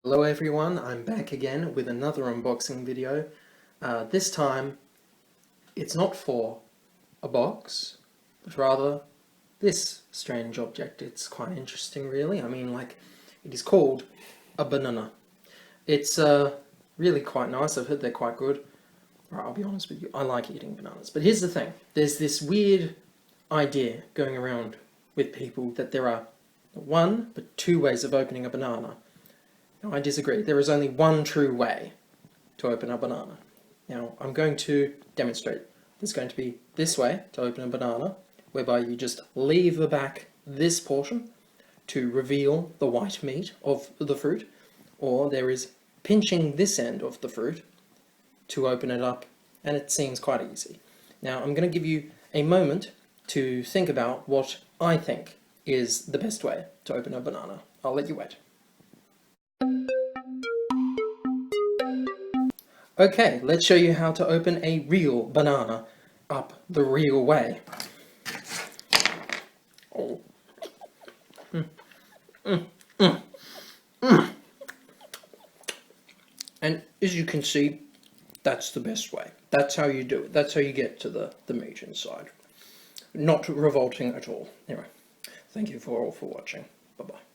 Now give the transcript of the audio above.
Hello everyone, I'm back again with another unboxing video. This time it's not for a box, but rather this strange object. It's quite interesting really. It is called a banana. It's really quite nice. I've heard they're quite good. Right, I'll be honest with you, I like eating bananas. But here's the thing, there's this weird idea going around with people that there are not one, but two ways of opening a banana. Now, I disagree. There is only one true way to open a banana. Now, I'm going to demonstrate. There's going to be this way to open a banana, whereby you just leave the back this portion to reveal the white meat of the fruit, or there is pinching this end of the fruit to open it up, and it seems quite easy. Now, I'm going to give you a moment to think about what I think is the best way to open a banana. I'll let you wait. Okay, let's show you how to open a real banana up the real way. Oh. And as you can see, that's the best way. That's how you do it. That's how you get to the meat inside. Not revolting at all. Anyway, thank you all for watching. Bye-bye.